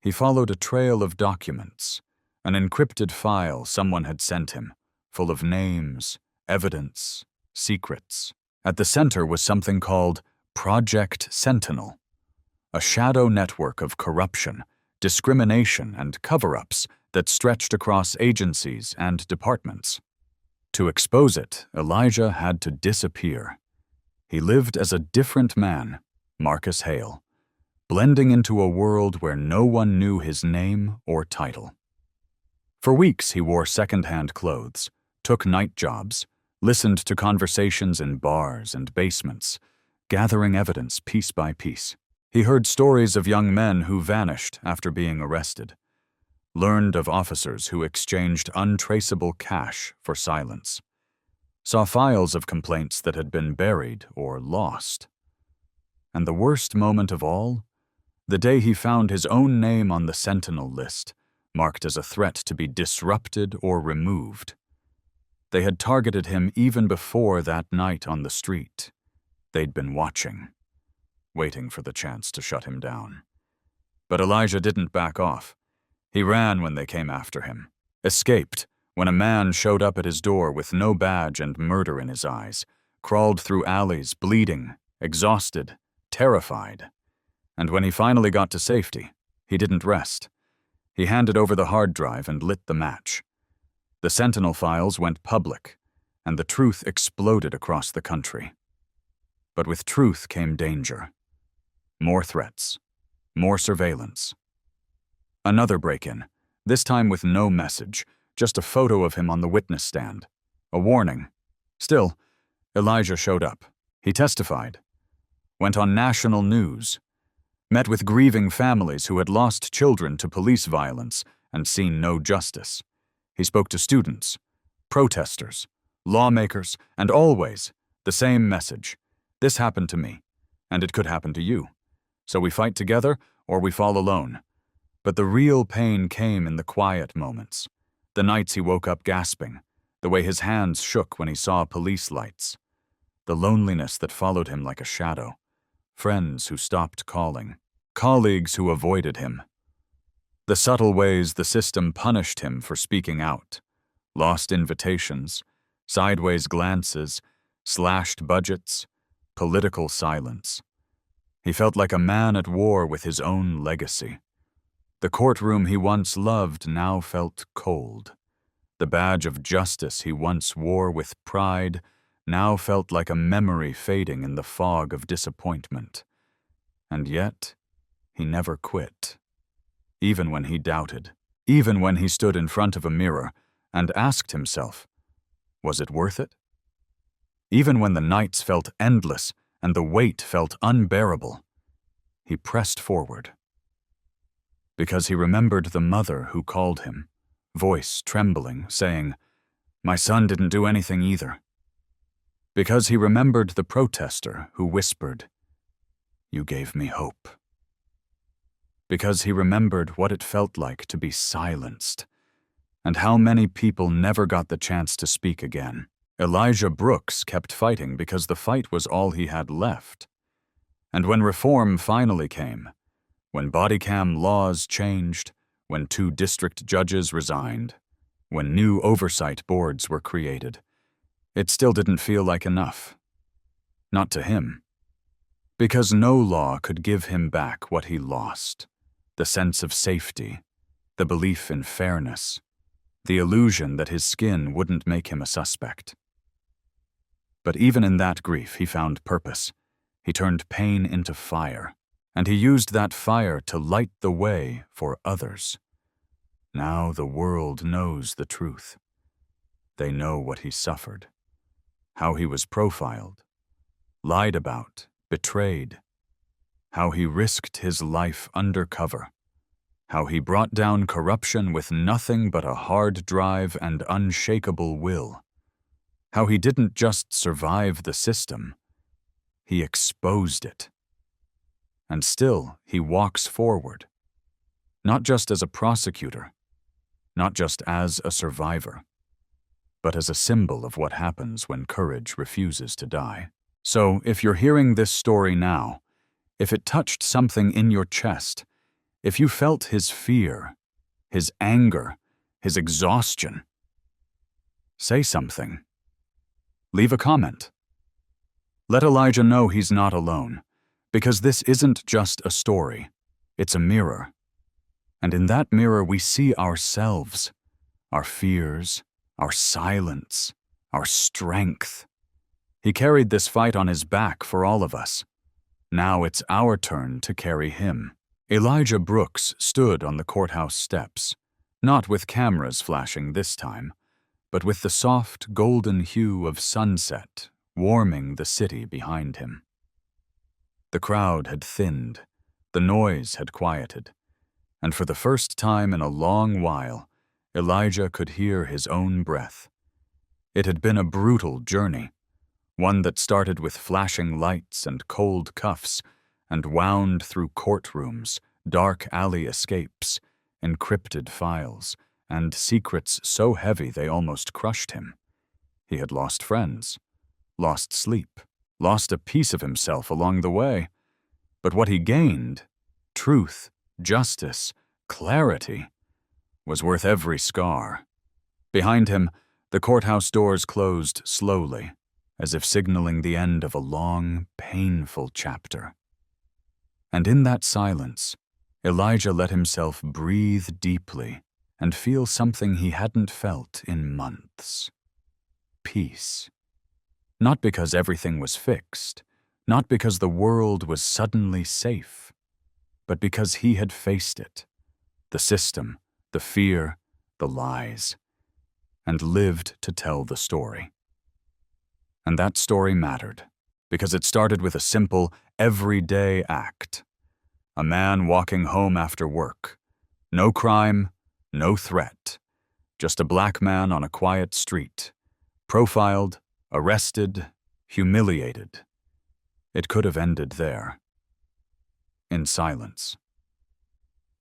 He followed a trail of documents, an encrypted file someone had sent him, full of names, evidence, secrets. At the center was something called Project Sentinel, a shadow network of corruption, discrimination, and cover-ups that stretched across agencies and departments. To expose it, Elijah had to disappear. He lived as a different man, Marcus Hale, blending into a world where no one knew his name or title. For weeks he wore second-hand clothes, took night jobs, listened to conversations in bars and basements, gathering evidence piece by piece. He heard stories of young men who vanished after being arrested, learned of officers who exchanged untraceable cash for silence, saw files of complaints that had been buried or lost. And the worst moment of all, the day he found his own name on the Sentinel list, marked as a threat to be disrupted or removed. They had targeted him even before that night on the street. They'd been watching, waiting for the chance to shut him down. But Elijah didn't back off. He ran when they came after him, escaped when a man showed up at his door with no badge and murder in his eyes, crawled through alleys, bleeding, exhausted, terrified. And when he finally got to safety, he didn't rest. He handed over the hard drive and lit the match. The Sentinel files went public, and the truth exploded across the country. But with truth came danger. More threats. More surveillance. Another break-in, this time with no message, just a photo of him on the witness stand. A warning. Still, Elijah showed up. He testified. Went on national news. Met with grieving families who had lost children to police violence and seen no justice. He spoke to students, protesters, lawmakers, and always the same message. This happened to me, and it could happen to you. So we fight together or we fall alone. But the real pain came in the quiet moments. The nights he woke up gasping, the way his hands shook when he saw police lights. The loneliness that followed him like a shadow. Friends who stopped calling. Colleagues who avoided him. The subtle ways the system punished him for speaking out. Lost invitations, sideways glances, slashed budgets, political silence. He felt like a man at war with his own legacy. The courtroom he once loved now felt cold. The badge of justice he once wore with pride now felt like a memory fading in the fog of disappointment. And yet, he never quit. Even when he doubted, even when he stood in front of a mirror and asked himself, was it worth it? Even when the nights felt endless and the weight felt unbearable, he pressed forward. Because he remembered the mother who called him, voice trembling, saying, "My son didn't do anything either." Because he remembered the protester who whispered, "You gave me hope." Because he remembered what it felt like to be silenced, and how many people never got the chance to speak again. Elijah Brooks kept fighting because the fight was all he had left. And when reform finally came, when body cam laws changed, when 2 district judges resigned, when new oversight boards were created, it still didn't feel like enough. Not to him. Because no law could give him back what he lost. The sense of safety, the belief in fairness, the illusion that his skin wouldn't make him a suspect. But even in that grief, he found purpose. He turned pain into fire, and he used that fire to light the way for others. Now the world knows the truth. They know what he suffered, how he was profiled, lied about, betrayed, how he risked his life undercover, how he brought down corruption with nothing but a hard drive and unshakable will, how he didn't just survive the system, he exposed it. And still he walks forward, not just as a prosecutor, not just as a survivor, but as a symbol of what happens when courage refuses to die. So, if you're hearing this story now, if it touched something in your chest, if you felt his fear, his anger, his exhaustion, say something. Leave a comment. Let Elijah know he's not alone, because this isn't just a story, it's a mirror. And in that mirror we see ourselves, our fears, our silence, our strength. He carried this fight on his back for all of us. Now it's our turn to carry him. Elijah Brooks stood on the courthouse steps, not with cameras flashing this time, but with the soft golden hue of sunset warming the city behind him. The crowd had thinned, the noise had quieted, and for the first time in a long while, Elijah could hear his own breath. It had been a brutal journey, one that started with flashing lights and cold cuffs and wound through courtrooms, dark alley escapes, encrypted files, and secrets so heavy they almost crushed him. He had lost friends, lost sleep, lost a piece of himself along the way. But what he gained, truth, justice, clarity, was worth every scar. Behind him, the courthouse doors closed slowly, as if signaling the end of a long, painful chapter. And in that silence, Elijah let himself breathe deeply and feel something he hadn't felt in months. Peace. Not because everything was fixed, not because the world was suddenly safe, but because he had faced it, the system, the fear, the lies, and lived to tell the story. And that story mattered, because it started with a simple, everyday act. A man walking home after work. No crime, no threat. Just a black man on a quiet street. Profiled, arrested, humiliated. It could have ended there. In silence.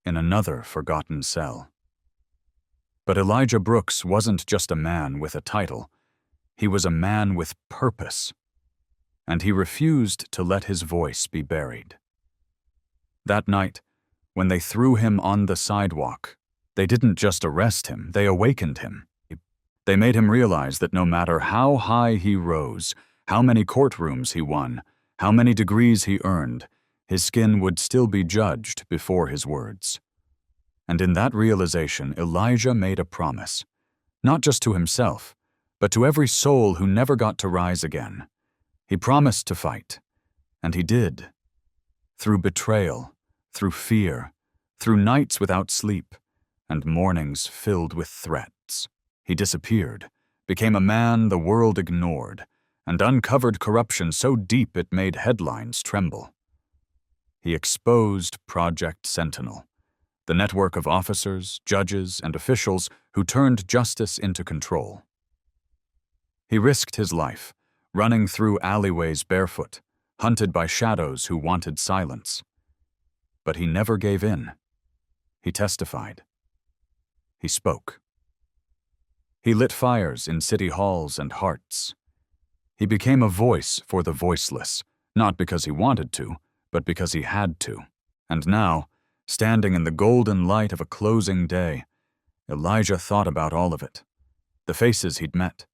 In another forgotten cell. But Elijah Brooks wasn't just a man with a title. He was a man with purpose. And he refused to let his voice be buried. That night, when they threw him on the sidewalk, they didn't just arrest him, they awakened him. They made him realize that no matter how high he rose, how many courtrooms he won, how many degrees he earned, his skin would still be judged before his words. And in that realization, Elijah made a promise, not just to himself, but to every soul who never got to rise again. He promised to fight, and he did. Through betrayal, through fear, through nights without sleep, and mornings filled with threats, he disappeared, became a man the world ignored, and uncovered corruption so deep it made headlines tremble. He exposed Project Sentinel, the network of officers, judges, and officials who turned justice into control. He risked his life, running through alleyways barefoot, hunted by shadows who wanted silence. But he never gave in. He testified. He spoke. He lit fires in city halls and hearts. He became a voice for the voiceless, not because he wanted to, but because he had to. And now, standing in the golden light of a closing day, Elijah thought about all of it. The faces he'd met,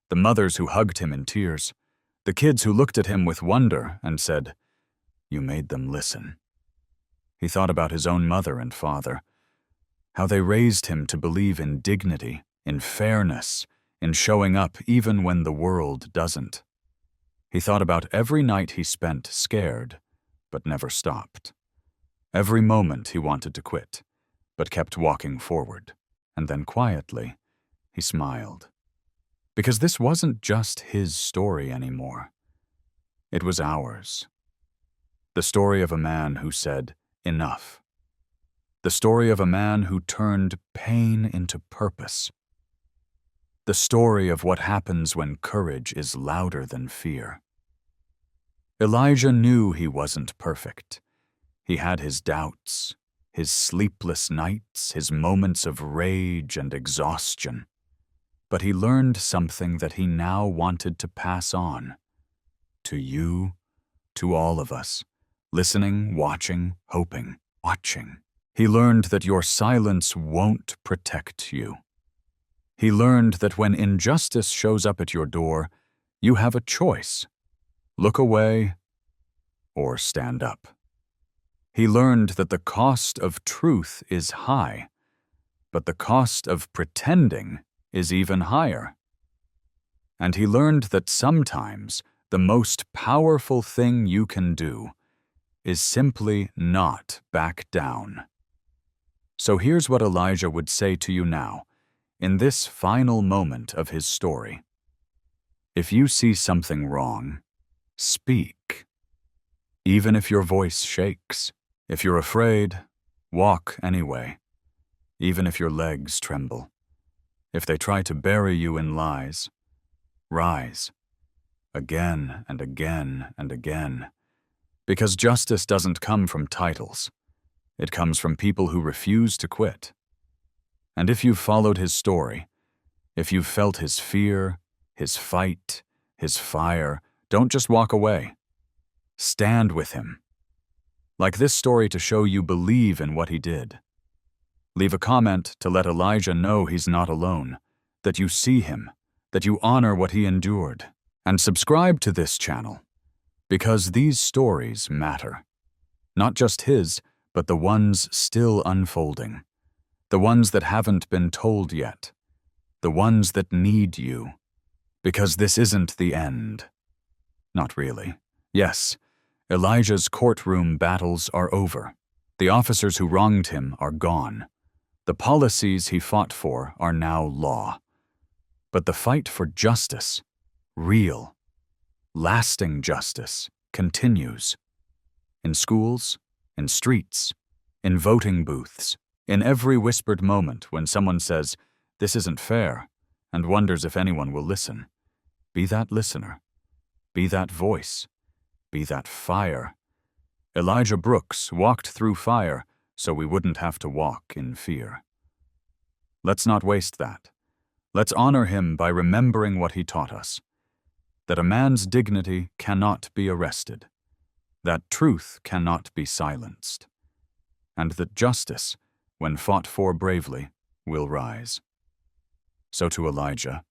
the mothers who hugged him in tears, the kids who looked at him with wonder and said, "You made them listen." He thought about his own mother and father, how they raised him to believe in dignity, in fairness, in showing up even when the world doesn't. He thought about every night he spent scared, but never stopped. Every moment he wanted to quit, but kept walking forward. And then quietly, he smiled. Because this wasn't just his story anymore. It was ours. The story of a man who said, "Enough." The story of a man who turned pain into purpose. The story of what happens when courage is louder than fear. Elijah knew he wasn't perfect. He had his doubts, his sleepless nights, his moments of rage and exhaustion. But he learned something that he now wanted to pass on. To you, to all of us, listening, watching, hoping, watching. He learned that your silence won't protect you. He learned that when injustice shows up at your door, you have a choice. Look away or stand up. He learned that the cost of truth is high, but the cost of pretending is even higher. And he learned that sometimes the most powerful thing you can do is simply not back down. So here's what Elijah would say to you now, in this final moment of his story. If you see something wrong, speak. Even if your voice shakes, if you're afraid, Walk anyway, even if your legs tremble. If they try to bury you in lies, rise. Again and again and again. Because justice doesn't come from titles. It comes from people who refuse to quit. And if you've followed his story, if you've felt his fear, his fight, his fire, don't just walk away. Stand with him. Like this story to show you believe in what he did. Leave a comment to let Elijah know he's not alone, that you see him, that you honor what he endured. And subscribe to this channel, because these stories matter. Not just his, but the ones still unfolding. The ones that haven't been told yet. The ones that need you. Because this isn't the end. Not really. Yes, Elijah's courtroom battles are over. The officers who wronged him are gone. The policies he fought for are now law. But the fight for justice, real, lasting justice, continues. In schools, in streets, in voting booths, in every whispered moment when someone says, "This isn't fair," and wonders if anyone will listen. Be that listener. Be that voice. Be that fire. Elijah Brooks walked through fire so we wouldn't have to walk in fear. Let's not waste that. Let's honor him by remembering what he taught us. That a man's dignity cannot be arrested. That truth cannot be silenced. And that justice, when fought for bravely, will rise. So to Elijah,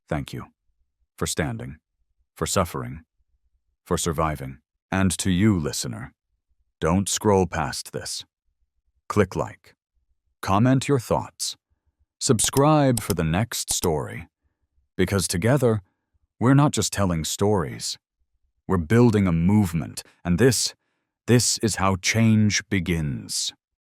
thank you for standing, for suffering, for surviving. And to you, listener, don't scroll past this. Click like. Comment your thoughts. Subscribe for the next story. Because together, we're not just telling stories. We're building a movement, and this is how change begins.